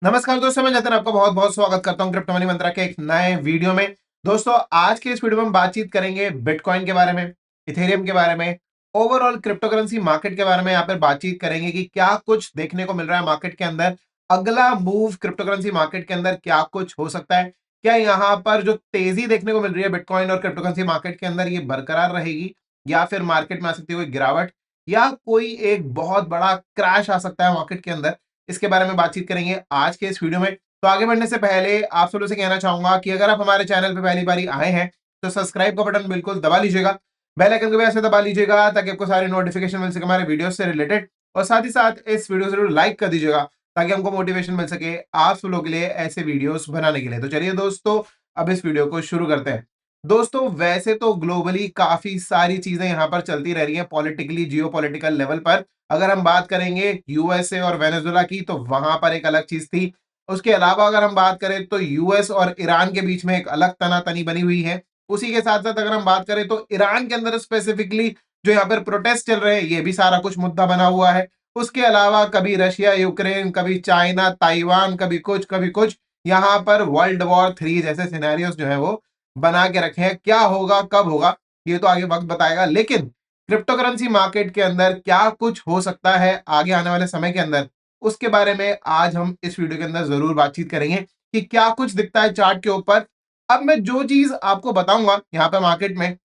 नमस्कार दोस्तों, मैं जतिन आपका बहुत बहुत स्वागत करता हूं क्रिप्टो मनी मंत्रा के एक नए वीडियो में। दोस्तों, आज के इस वीडियो में हम बातचीत करेंगे बिटकॉइन के बारे में, इथेरियम के बारे में, ओवरऑल क्रिप्टो करेंसी मार्केट के बारे में। यहाँ पर बातचीत करेंगे कि क्या कुछ देखने को मिल रहा है मार्केट के अंदर, अगला मूव क्रिप्टो करेंसी मार्केट के अंदर क्या कुछ हो सकता है, क्या यहाँ पर जो तेजी देखने को मिल रही है बिटकॉइन और क्रिप्टो करेंसी मार्केट के अंदर ये बरकरार रहेगी या फिर मार्केट में आ सकती है कोई गिरावट या कोई एक बहुत बड़ा क्रैश आ सकता है मार्केट के अंदर। इसके बारे में बातचीत करेंगे आज के इस वीडियो में। तो आगे बढ़ने से पहले आप सब लोगों से कहना चाहूंगा कि अगर आप हमारे चैनल पे पहली बारी आए हैं तो सब्सक्राइब का बटन बिल्कुल दबा लीजिएगा, बेल आइकन को भी ऐसे दबा लीजिएगा ताकि आपको सारी नोटिफिकेशन मिल सके हमारे वीडियो से रिलेटेड। और साथ ही साथ इस वीडियो जरूर लाइक कर दीजिएगा ताकि हमको मोटिवेशन मिल सके आप सब लोगों के लिए ऐसे वीडियोस बनाने के लिए। तो चलिए दोस्तों, अब इस वीडियो को शुरू करते हैं। दोस्तों, वैसे तो ग्लोबली काफी सारी चीजें यहाँ पर चलती रह रही हैं पॉलिटिकली, जियो पॉलिटिकल लेवल पर। अगर हम बात करेंगे यूएसए और वेनेजुएला की तो वहां पर एक अलग चीज थी। उसके अलावा अगर हम बात करें तो यूएस और ईरान के बीच में एक अलग तनातनी बनी हुई है। उसी के साथ साथ अगर हम बात करें तो ईरान के अंदर स्पेसिफिकली जो यहाँ पर प्रोटेस्ट चल रहे हैं, ये भी सारा कुछ मुद्दा बना हुआ है। उसके अलावा कभी रशिया यूक्रेन, कभी चाइना ताइवान, कभी कुछ यहाँ पर वर्ल्ड वॉर 3 जैसे सिनेरियोस जो है वो बना के रखे हैं। क्या होगा, कब होगा, ये तो आगे वक्त बताएगा। लेकिन क्रिप्टो करेंसी मार्केट के अंदर क्या कुछ हो सकता है आगे आने वाले समय के अंदर, उसके बारे में आज हम इस वीडियो के अंदर जरूर बातचीत करेंगे कि क्या कुछ दिखता है चार्ट के ऊपर। अब मैं जो चीज आपको बताऊंगा यहाँ पे मार्केट में,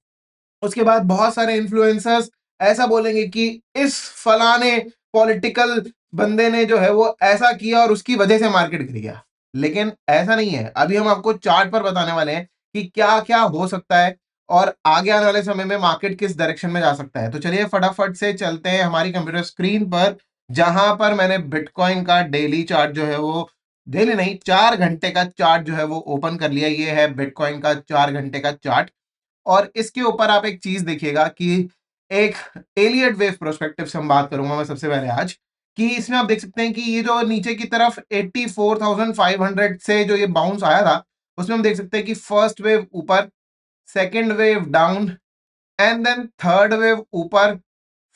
उसके बाद बहुत सारे इन्फ्लुएंसर्स ऐसा बोलेंगे कि इस फलाने पॉलिटिकल बंदे ने जो है वो ऐसा किया और उसकी वजह से मार्केट गिर गया। लेकिन ऐसा नहीं है। अभी हम आपको चार्ट पर बताने वाले हैं कि क्या क्या हो सकता है और आगे आने वाले समय में मार्केट किस डायरेक्शन में जा सकता है। तो चलिए फटाफट से चलते हैं हमारी कंप्यूटर स्क्रीन पर, जहां पर मैंने बिटकॉइन का डेली चार्ट जो है वो, डेली नहीं 4 घंटे का चार्ट जो है वो ओपन कर लिया। ये है बिटकॉइन का 4 घंटे का चार्ट। और इसके ऊपर आप एक चीज देखिएगा कि एक एलियट वेव प्रोस्पेक्टिव से हम बात करूंगा मैं सबसे पहले आज, कि इसमें आप देख सकते हैं कि ये जो नीचे की तरफ 84,500 से जो ये बाउंस आया था, उसमें हम देख सकते हैं कि फर्स्ट वेव ऊपर, second wave down, and then third wave ऊपर,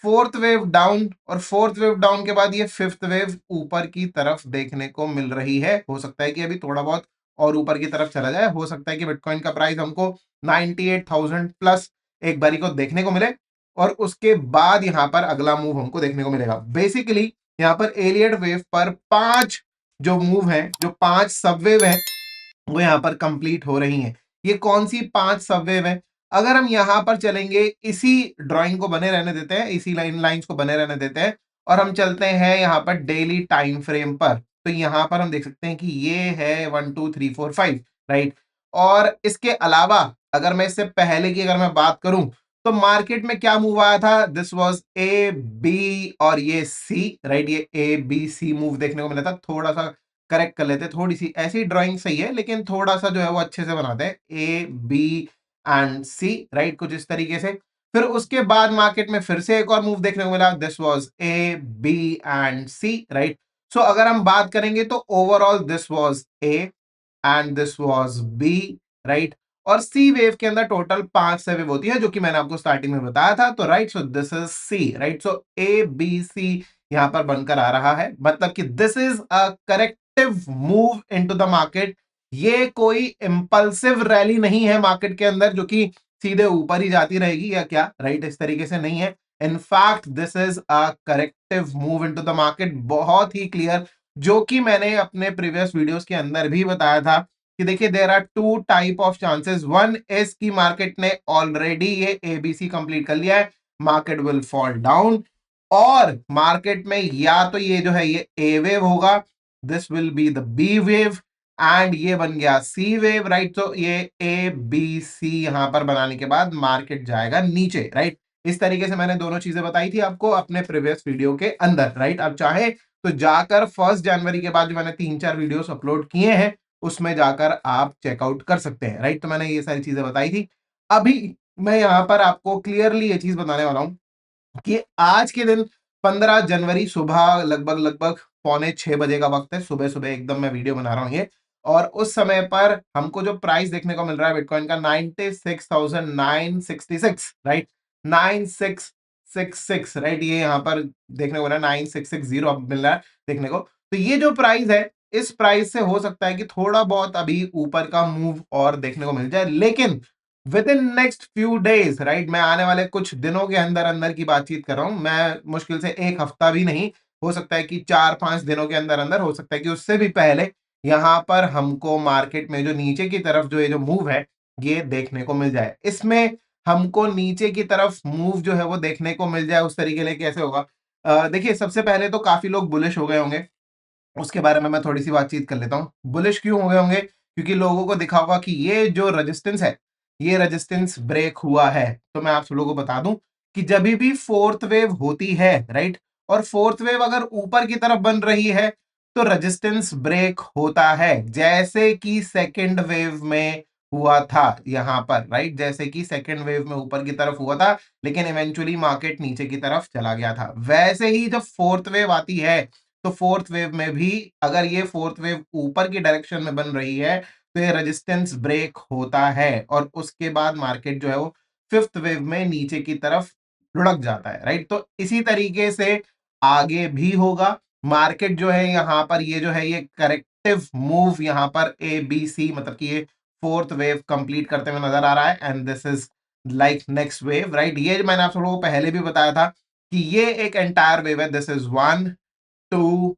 फोर्थ वेव डाउन, और फोर्थ वेव डाउन के बाद ये फिफ्थ वेव ऊपर की तरफ देखने को मिल रही है। हो सकता है कि अभी थोड़ा बहुत और ऊपर की तरफ चला जाए। हो सकता है कि बिटकॉइन का प्राइस हमको 98,000 प्लस एक बारी को देखने को मिले और उसके बाद यहाँ पर अगला मूव हमको देखने को मिलेगा। बेसिकली यहाँ पर एलियट वेव पर 5 जो मूव है, जो 5 सबवेव है, वो यहाँ पर कंप्लीट हो रही हैं। ये कौन सी 5 सबवेव है? अगर हम यहाँ पर चलेंगे, इसी ड्राइंग को बने रहने देते हैं, इसी लाइंस को बने रहने देते हैं और हम चलते हैं यहाँ पर डेली टाइम फ्रेम पर, तो यहाँ पर हम देख सकते हैं कि ये है 1 2 3 4 5, राइट। और इसके अलावा अगर मैं इससे पहले की अगर मैं बात करूं तो मार्केट में क्या मूव आया था? दिस वाज ए बी और ये सी, राइट। ये ए बी सी मूव देखने को मिला था। थोड़ा सा करेक्ट कर लेते हैं, थोड़ी सी ऐसी ड्राइंग सही है लेकिन थोड़ा सा जो है वो अच्छे से बनाते हैं, A B and C, right, कुछ इस तरीके से। फिर उसके बाद मार्केट में फिर से एक और मूव देखने को मिला, this was A B and C, right. So अगर हम बात करेंगे तो overall this was A and this was B, right. और सी वेव के अंदर टोटल 5 से वेव होती है, जो कि मैंने आपको स्टार्टिंग में बताया था। तो right, so this is C, right. So A B C यहां पर बनकर आ रहा है, मतलब कि this is a corrective move into the market. ये कोई इंपल्सिव रैली नहीं है मार्केट के अंदर जो कि सीधे ऊपर ही जाती रहेगी या क्या, राइट, इस तरीके से नहीं है। In fact this is a corrective move into the market, बहुत ही क्लियर, जो कि मैंने अपने प्रीवियस वीडियोस के अंदर भी बताया था कि देखिए there are 2 type of chances. One is की मार्केट ने ऑलरेडी ये एबीसी कंप्लीट कर लिया है, मार्केट विल फॉल डाउन, और मार्केट में या तो ये जो है ये ए वेव होगा, this will be the B wave, and ये बन गया सी वेव, राइट। तो ये ए बी सी यहां पर बनाने के बाद मार्केट जाएगा नीचे, राइट। इस तरीके से मैंने दोनों चीजें बताई थी आपको अपने प्रीवियस वीडियो के अंदर, राइट। अब चाहे तो जाकर 1 जनवरी के बाद जो मैंने 3 4 वीडियोस अपलोड किए हैं उसमें जाकर आप चेकआउट कर सकते हैं, राइट। तो मैंने ये सारी चीजें बताई थी। अभी मैं यहाँ पर आपको क्लियरली ये चीज बताने वाला हूं कि आज के दिन 15 जनवरी सुबह लगभग लगभग 5:45 का वक्त है। सुबह सुबह एकदम मैं वीडियो बना रहा हूँ ये, और उस समय पर हमको जो प्राइस देखने को मिल रहा है बिटकॉइन का 96,966, राइट। 9666, राइट। ये यहाँ पर देखने को मिल रहा है 9660 अब मिल रहा है देखने को। तो ये जो प्राइस है इस प्राइस से हो सकता है कि थोड़ा बहुत अभी ऊपर का मूव और देखने को मिल जाए, लेकिन with in next few days, right, मैं आने वाले कुछ दिनों के अंदर अंदर की बातचीत कर रहा हूं, मैं मुश्किल से एक हफ्ता भी नहीं, हो सकता है कि 4-5 दिनों के अंदर अंदर, हो सकता है कि उससे भी पहले यहां पर हमको मार्केट में जो नीचे की तरफ जो ये जो मूव है ये देखने को मिल जाए। इसमें हमको नीचे की तरफ मूव जो है वो देखने को मिल जाए, उस तरीके से कैसे होगा? देखिए, सबसे पहले तो काफी लोग बुलिश हो गए होंगे, उसके बारे में मैं थोड़ी सी बातचीत कर लेता हूँ। बुलिश क्यों हो गए होंगे? क्योंकि लोगों को दिखा होगा कि ये जो रेजिस्टेंस है, ये रेजिस्टेंस ब्रेक हुआ है। तो मैं आप सब लोगों को बता दूं कि जब भी फोर्थ वेव होती है, राइट, और फोर्थ वेव अगर ऊपर की तरफ बन रही है तो रेजिस्टेंस ब्रेक होता है, जैसे कि सेकेंड वेव में हुआ था यहां पर, राइट, जैसे कि सेकेंड वेव में ऊपर की तरफ हुआ था लेकिन इवेंचुअली मार्केट नीचे की तरफ चला गया था। वैसे ही जब फोर्थ वेव आती है तो फोर्थ वेव में भी अगर ये फोर्थ वेव ऊपर की डायरेक्शन में बन रही है तो ये रेजिस्टेंस ब्रेक होता है और उसके बाद मार्केट जो है वो फिफ्थ वेव में नीचे की तरफ लुढ़क जाता है, राइट। तो इसी तरीके से आगे भी होगा। मार्केट जो है यहाँ पर ये जो है ये करेक्टिव मूव यहाँ पर ए बी सी, मतलब कि ये फोर्थ वेव कंप्लीट करते हुए नजर आ रहा है and this is like next wave, right. ये मैंने आप लोगों को पहले भी बताया था कि ये एक एंटायर वेव है। दिस इज 1 2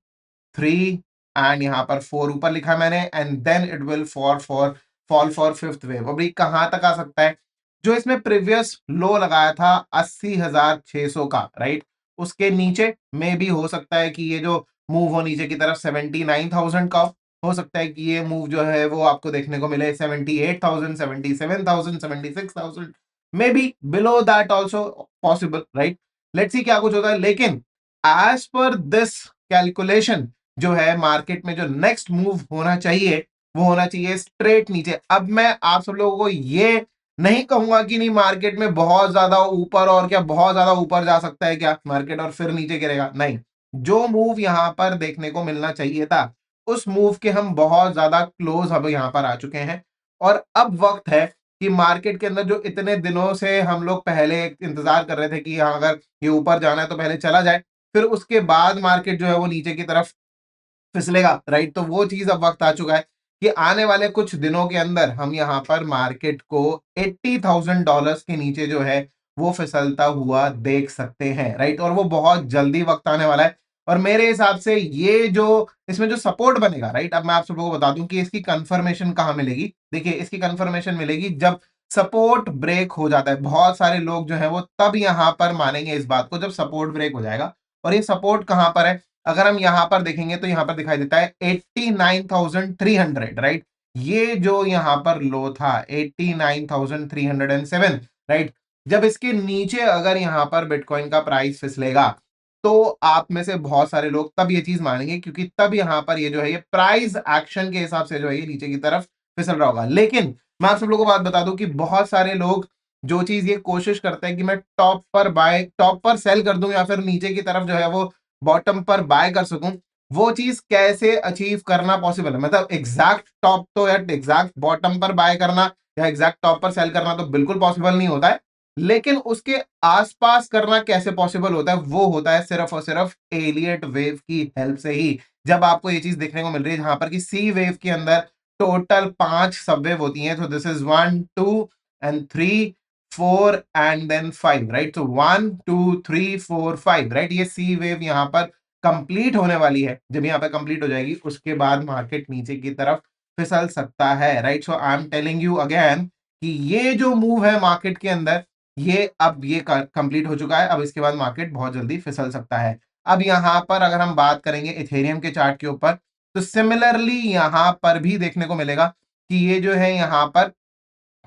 3 एंड यहाँ पर 4 ऊपर लिखा है मैंने, and then it will fall for fifth wave. अभी कहां तक आ सकता है? जो इसमें प्रीवियस लो लगाया था 80,600 का, राइट, उसके नीचे में भी हो सकता है कि ये जो मूव हो नीचे की तरफ 79,000 का, हो सकता है कि ये मूव जो है वो आपको देखने को मिले 78,000, 77,000, 76,000, may be below that also possible, right. Let's see क्या कुछ होता है, लेकिन एज पर दिस कैलकुलेशन जो है मार्केट में जो नेक्स्ट मूव होना चाहिए वो होना चाहिए स्ट्रेट नीचे। अब मैं आप सब लोगों को ये नहीं कहूंगा कि नहीं मार्केट में बहुत ज्यादा ऊपर और क्या बहुत ज्यादा ऊपर जा सकता है क्या मार्केट और फिर नीचे गिरेगा, नहीं। जो मूव यहां पर देखने को मिलना चाहिए था उस मूव के हम बहुत ज्यादा क्लोज अब यहां पर आ चुके हैं और अब वक्त है कि मार्केट के अंदर जो इतने दिनों से हम लोग पहले इंतजार कर रहे थे कि हाँ अगर ये ऊपर जाना है तो पहले चला जाए, फिर उसके बाद मार्केट जो है वो नीचे की तरफ फिसलेगा, राइट। तो वो चीज अब वक्त आ चुका है कि आने वाले कुछ दिनों के अंदर हम यहाँ पर मार्केट को $80,000 के नीचे जो है वो फिसलता हुआ देख सकते हैं, राइट। और वो बहुत जल्दी वक्त आने वाला है और मेरे हिसाब से ये जो इसमें जो सपोर्ट बनेगा, राइट, अब मैं आप सबको बता दूं कि इसकी कंफर्मेशन कहाँ मिलेगी। देखिए, इसकी कंफर्मेशन मिलेगी जब सपोर्ट ब्रेक हो जाता है। बहुत सारे लोग जो है वो तब यहां पर मानेंगे इस बात को जब सपोर्ट ब्रेक हो जाएगा। और ये सपोर्ट कहां पर है? अगर हम यहां पर देखेंगे तो यहां पर दिखाई देता है 89,300, राइट। ये जो यहां पर लो था 89,307, राइट। जब इसके नीचे अगर यहां पर बिटकॉइन का प्राइस फिसलेगा तो आप में से बहुत सारे लोग तब ये चीज मानेंगे, क्योंकि तब यहां पर ये जो है ये प्राइस एक्शन के हिसाब से जो है ये नीचे की तरफ फिसल रहा होगा। लेकिन मैं आप सब लोगों को बात बता दूं कि बहुत सारे लोग जो चीज ये कोशिश करते हैं कि मैं टॉप पर सेल कर दूं या फिर नीचे की तरफ जो है वो बॉटम पर बाय कर सकूं, वो चीज कैसे अचीव करना पॉसिबल है? मतलब एग्जैक्ट टॉप तो या एग्जैक्ट बॉटम पर बाय करना या एग्जैक्ट टॉप पर सेल करना तो बिल्कुल पॉसिबल नहीं होता है, लेकिन उसके आसपास करना कैसे पॉसिबल होता है? वो होता है सिर्फ और सिर्फ एलियट वेव की हेल्प से ही। जब आपको ये चीज देखने को मिल रही है जहां पर कि सी वेव के अंदर टोटल 5 सबवेव होती हैं, तो this is 1 2 and 3 4 and then 5, right. तो 1 2 3 4 5, राइट। ये सी वेव यहाँ पर कंप्लीट होने वाली है। जब यहाँ पर कंप्लीट हो जाएगी उसके बाद मार्केट नीचे की तरफ फिसल सकता है, right. So I am telling you again कि ये जो मूव है मार्केट के अंदर ये अब ये कंप्लीट हो चुका है। अब इसके बाद मार्केट बहुत जल्दी फिसल सकता है। अब यहाँ पर अगर हम बात करेंगे इथेरियम के चार्ट के ऊपर तो सिमिलरली यहाँ पर भी देखने को मिलेगा कि ये जो है यहाँ पर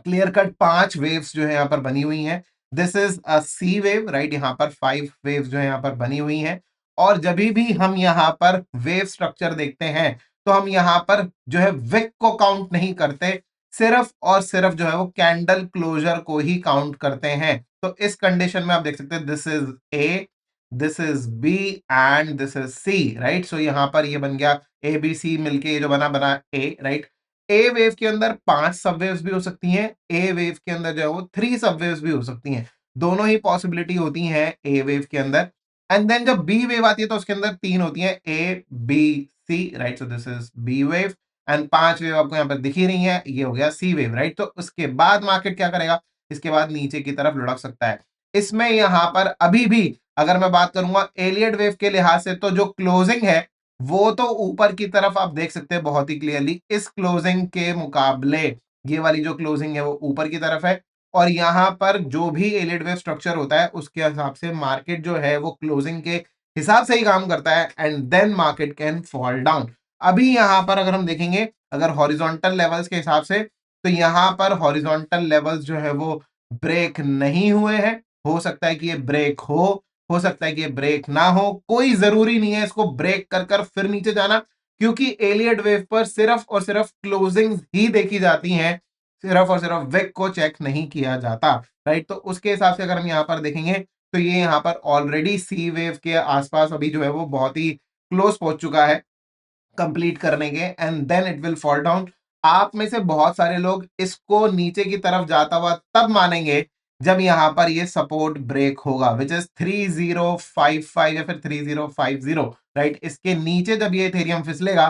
क्लियर कट 5 वेव्स जो है यहाँ पर बनी हुई हैं। This is a C wave, right. यहाँ पर 5 वेव्स जो है यहाँ पर बनी हुई हैं और जब भी हम यहाँ पर वेव स्ट्रक्चर देखते हैं तो हम यहाँ पर जो है विक को काउंट नहीं करते, सिर्फ और सिर्फ जो है वो कैंडल क्लोजर को ही काउंट करते हैं। तो इस कंडीशन में आप देख सकते हैं this is A, this is B and this is C, right. So यहाँ पर ये बन गया ए बी सी मिलके ये जो बना बना ए, राइट। ए वेव के अंदर 5 सबवेव्स भी हो सकती हैं, ए वेव के अंदर जो है वो 3 सबवेव्स भी हो सकती हैं। दोनों ही पॉसिबिलिटी होती हैं ए वेव के अंदर। एंड देन जब बी वेव आती है तो उसके अंदर 3 होती हैं, A B C, right. So this is B wave and 5 wave आपको यहाँ पर दिख ही रही है, ये हो गया सी वेव, राइट। तो उसके बाद मार्केट क्या करेगा, इसके बाद नीचे की तरफ लुढ़क सकता है। इसमें यहाँ पर अभी भी अगर मैं बात करूंगा एलियट वेव के लिहाज से, तो जो क्लोजिंग है वो तो ऊपर की तरफ आप देख सकते हैं बहुत ही क्लियरली। इस क्लोजिंग के मुकाबले ये वाली जो क्लोजिंग है वो ऊपर की तरफ है, और यहाँ पर जो भी एलियट वेव स्ट्रक्चर होता है उसके हिसाब से मार्केट जो है वो क्लोजिंग के हिसाब से ही काम करता है, and then market can fall down. अभी यहाँ पर अगर हम देखेंगे अगर हॉरिजॉन्टल लेवल्स के हिसाब से, तो यहाँ पर हॉरिजॉन्टल लेवल्स जो है वो ब्रेक नहीं हुए हैं। हो सकता है कि ये ब्रेक हो सकता है कि ये ब्रेक ना हो, कोई जरूरी नहीं है इसको ब्रेक कर कर फिर नीचे जाना, क्योंकि एलियट वेव पर सिर्फ और सिर्फ क्लोजिंग ही देखी जाती हैं, सिर्फ और सिर्फ विक को चेक नहीं किया जाता, राइट। तो उसके हिसाब से अगर हम यहाँ पर देखेंगे तो ये यहाँ पर ऑलरेडी सी वेव के आसपास अभी जो है वो बहुत ही क्लोज पहुंच चुका है कंप्लीट करने के, and then it will fall down. आप में से बहुत सारे लोग इसको नीचे की तरफ जाता हुआ तब मानेंगे जब यहां पर ये सपोर्ट ब्रेक होगा, विच इज 3055 या फिर 3050, राइट। इसके नीचे जब ये इथेरियम फिसलेगा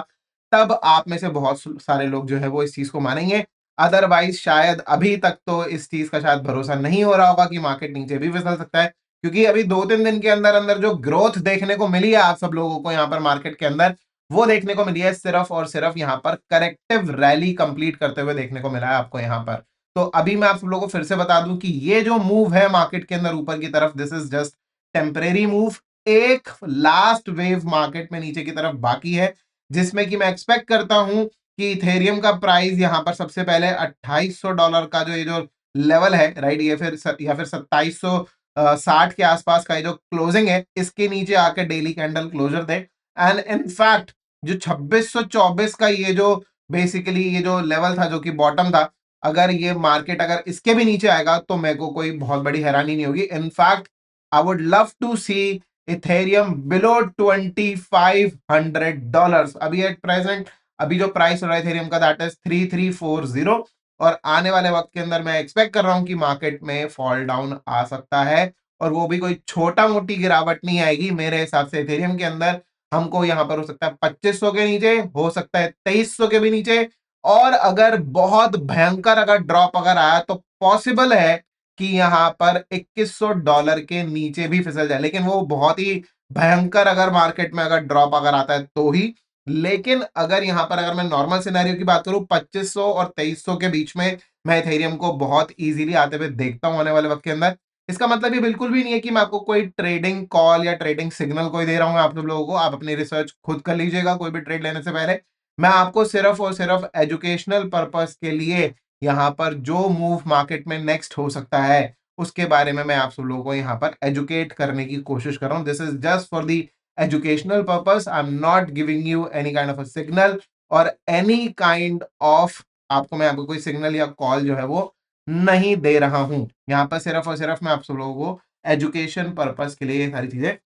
तब आप में से बहुत सारे लोग जो है वो इस चीज को मानेंगे। अदरवाइज शायद अभी तक तो इस चीज का शायद भरोसा नहीं हो रहा होगा कि मार्केट नीचे भी फिसल सकता है, क्योंकि अभी 2-3 दिन के अंदर अंदर जो ग्रोथ देखने को मिली है आप सब लोगों को यहाँ पर मार्केट के अंदर, वो देखने को मिली है सिर्फ और सिर्फ यहाँ पर करेक्टिव रैली कंप्लीट करते हुए देखने को मिला है आपको यहाँ पर। तो अभी मैं आप सब लोगों को फिर से बता दूं कि ये जो मूव है मार्केट के अंदर ऊपर की तरफ, this is just temporary move. एक लास्ट वेव मार्केट में नीचे की तरफ बाकी है, जिसमें कि मैं एक्सपेक्ट करता हूं कि इथेरियम का प्राइस यहाँ पर सबसे पहले $2800 का जो ये जो लेवल है, राइट, ये फिर या फिर 2760 के आसपास का ये जो क्लोजिंग है, इसके नीचे आकर डेली कैंडल क्लोजर दे। एंड इनफैक्ट जो 2624 का ये जो बेसिकली ये जो लेवल था जो कि बॉटम था, अगर ये मार्केट अगर इसके भी नीचे आएगा तो मेरे को कोई बहुत बड़ी हैरानी नहीं होगी। In fact I would love to see Ethereum below $2500 अभी एट प्रेजेंट। अभी जो प्राइस हो रहा है इथेरियम का दैट इज 3340, और आने वाले वक्त के अंदर मैं एक्सपेक्ट कर रहा हूं कि मार्केट में फॉल डाउन आ सकता है, और वो भी कोई छोटा मोटी गिरावट नहीं आएगी मेरे हिसाब से। इथेरियम के अंदर हमको यहाँ पर हो सकता है 2500 के नीचे, हो सकता है 2300 के भी नीचे, और अगर बहुत भयंकर अगर ड्रॉप अगर आया तो पॉसिबल है कि यहाँ पर $2100 के नीचे भी फिसल जाए, लेकिन वो बहुत ही भयंकर अगर मार्केट में अगर ड्रॉप अगर आता है तो ही। लेकिन अगर यहाँ पर अगर मैं नॉर्मल सिनेरियो की बात करूं 2500 और 2300 के बीच में मैं इथेरियम को बहुत इजीली आते हुए देखता हूं आने वाले वक्त के अंदर। इसका मतलब ये बिल्कुल भी नहीं है कि मैं आपको कोई ट्रेडिंग कॉल या ट्रेडिंग सिग्नल कोई दे रहा हूं आप सब लोगों को। आप अपनी रिसर्च खुद कर लीजिएगा कोई भी ट्रेड लेने से पहले। मैं आपको सिर्फ और सिर्फ एजुकेशनल पर्पस के लिए यहाँ पर जो मूव मार्केट में नेक्स्ट हो सकता है उसके बारे में मैं आप सब लोगों को यहाँ पर एजुकेट करने की कोशिश कर रहा हूँ। This is just for the educational purpose. I am not giving you any kind of a signal और एनी काइंड ऑफ आपको मैं आपको कोई सिग्नल या कॉल जो है वो नहीं दे रहा हूं। यहाँ पर सिर्फ और सिर्फ मैं आप सब लोगों को एजुकेशन पर्पस के लिए ये सारी चीजें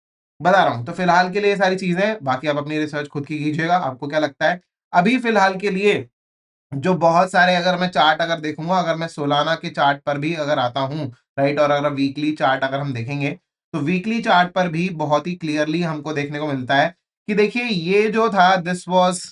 बता रहा हूं। तो फिलहाल के लिए ये सारी चीजें, बाकी आप अपनी रिसर्च खुद की कीजिएगा। आपको क्या लगता है अभी फिलहाल के लिए जो बहुत सारे अगर मैं चार्ट अगर देखूंगा, अगर मैं सोलाना के चार्ट पर भी अगर आता हूं, राइट, और अगर वीकली चार्ट अगर हम देखेंगे तो वीकली चार्ट पर भी बहुत ही क्लियरली हमको देखने को मिलता है कि देखिए ये जो था this was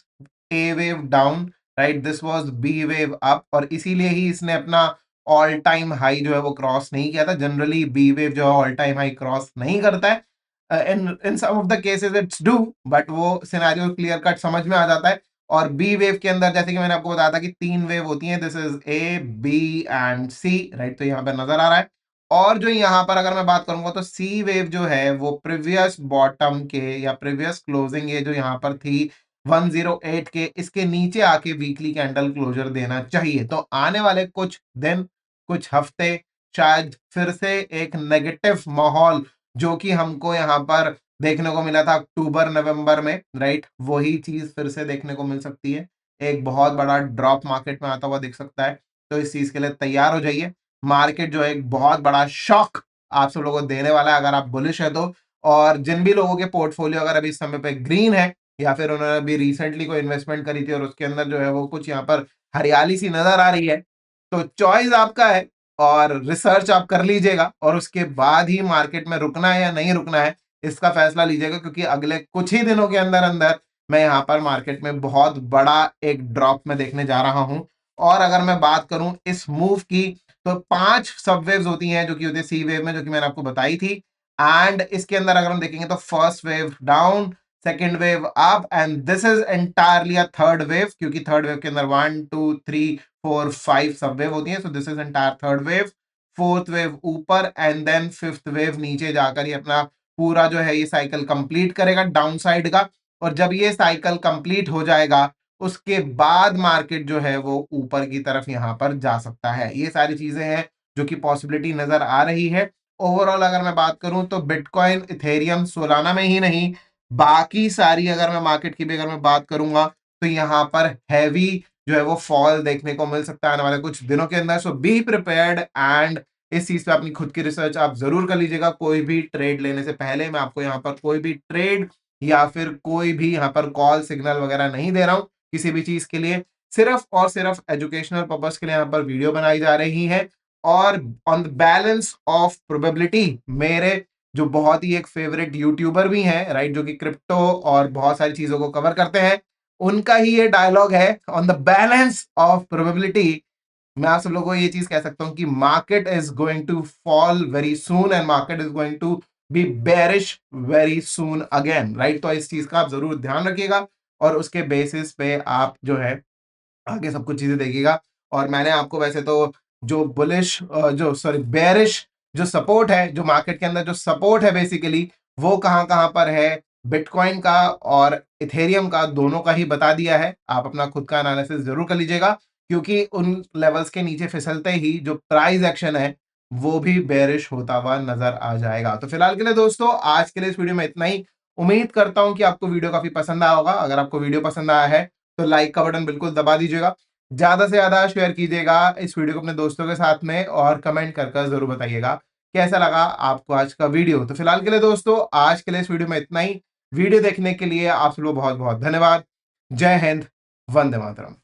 A wave down, right, this was B wave up, और इसीलिए ही इसने अपना ऑल टाइम हाई जो है वो क्रॉस नहीं किया था। जनरली बी वेव जो है ऑल टाइम हाई क्रॉस नहीं करता है। In some of the cases it's do, but वो सिनेरियो क्लियर कट समझ में आ जाता है। और बी वेव के अंदर जैसे कि मैंने आपको बताया था कि 3 वेव होती हैं, this is A B and C, right. तो यहाँ पर नजर आ रहा है। और जो यहाँ पर अगर मैं बात करूंगा तो सी वेव जो है वो प्रीवियस बॉटम के या प्रीवियस क्लोजिंग ये जो यहाँ पर थी 108 के, इसके नीचे आके वीकली कैंडल क्लोजर देना चाहिए। तो आने वाले कुछ दिन कुछ हफ्ते शायद फिर से एक नेगेटिव माहौल जो कि हमको यहाँ पर देखने को मिला था अक्टूबर नवंबर में, राइट, वही चीज फिर से देखने को मिल सकती है। एक बहुत बड़ा ड्रॉप मार्केट में आता हुआ दिख सकता है। तो इस चीज के लिए तैयार हो जाइए। मार्केट जो है एक बहुत बड़ा शॉक आप सब लोगों को देने वाला है अगर आप बुलिश है तो। और जिन भी लोगों के पोर्टफोलियो अगर अभी इस समय पे ग्रीन है या फिर उन्होंने अभी रिसेंटली कोई इन्वेस्टमेंट करी थी और उसके अंदर जो है वो कुछ यहाँ पर हरियाली सी नजर आ रही है, तो चॉइस आपका है और रिसर्च आप कर लीजिएगा, और उसके बाद ही मार्केट में रुकना है या नहीं रुकना है इसका फैसला लीजिएगा। क्योंकि अगले कुछ ही दिनों के अंदर अंदर मैं यहाँ पर मार्केट में बहुत बड़ा एक ड्रॉप में देखने जा रहा हूं। और अगर मैं बात करूं इस मूव की, तो 5 सब वेव्स होती हैं जो कि होती है सी वेव में, जो कि मैंने आपको बताई थी। एंड इसके अंदर अगर हम देखेंगे तो first wave down, second wave up, and this is entirely a third wave, क्योंकि थर्ड वेव के अंदर 1 2 3 4 5 सब वेव होती है। सो this is entire third wave. Fourth wave ऊपर, एंड देन फिफ्थ वेव नीचे जाकर ये अपना पूरा जो है ये साइकिल कंप्लीट करेगा डाउन साइड का। और जब ये साइकिल कंप्लीट हो जाएगा, उसके बाद मार्केट जो है वो ऊपर की तरफ यहां पर जा सकता है। ये सारी चीजें हैं जो कि पॉसिबिलिटी नजर आ रही है। ओवरऑल अगर मैं बात करूं तो बिटकॉइन, इथेरियम, सोलाना में ही नहीं, बाकी सारी अगर मैं मार्केट की भी अगर मैं बात करूंगा, तो यहाँ पर हैवी जो है वो फॉल देखने को मिल सकता है आने वाले कुछ दिनों के अंदर। सो बी प्रिपेयर्ड, एंड इस चीज पे अपनी खुद की रिसर्च आप जरूर कर लीजिएगा। कोई भी ट्रेड लेने से पहले मैं आपको यहाँ पर कोई भी ट्रेड या फिर कोई भी यहाँ पर कॉल सिग्नल वगैरह नहीं दे रहा हूं किसी भी चीज के लिए। सिर्फ और सिर्फ एजुकेशनल पर्पस के लिए यहाँ पर वीडियो बनाई जा रही है। और on the balance of probability, मेरे जो बहुत ही एक फेवरेट यूट्यूबर भी हैं, राइट, जो कि क्रिप्टो और बहुत सारी चीजों को कवर करते हैं, उनका ही ये डायलॉग है, on the balance of probability मैं आप सब लोगों को ये चीज कह सकता हूं कि market is going to fall very soon, and market is going to be bearish very soon again, right. तो इस चीज का आप जरूर ध्यान रखिएगा और उसके बेसिस पे आप जो है आगे सब कुछ चीजें देखिएगा। और मैंने आपको वैसे तो जो बुलिश जो सॉरी बेरिश जो सपोर्ट है, जो मार्केट के अंदर जो सपोर्ट है बेसिकली, वो कहां कहां पर है, बिटकॉइन का और इथेरियम का, दोनों का ही बता दिया है। आप अपना खुद का एनालिसिस जरूर कर लीजिएगा, क्योंकि उन लेवल्स के नीचे फिसलते ही जो प्राइस एक्शन है वो भी बेरिश होता हुआ नजर आ जाएगा। तो फिलहाल के लिए दोस्तों आज के लिए इस वीडियो में इतना ही। उम्मीद करता हूं कि आपको वीडियो काफी पसंद आया होगा। अगर आपको वीडियो पसंद आया है तो लाइक का बटन बिल्कुल दबा दीजिएगा, ज्यादा से ज्यादा शेयर कीजिएगा इस वीडियो को अपने दोस्तों के साथ में, और कमेंट कर जरूर बताइएगा कैसा लगा आपको आज का वीडियो। तो फिलहाल के लिए दोस्तों आज के लिए इस वीडियो में इतना ही। वीडियो देखने के लिए आप सबको बहुत बहुत धन्यवाद। जय हिंद, वंदे मातरम।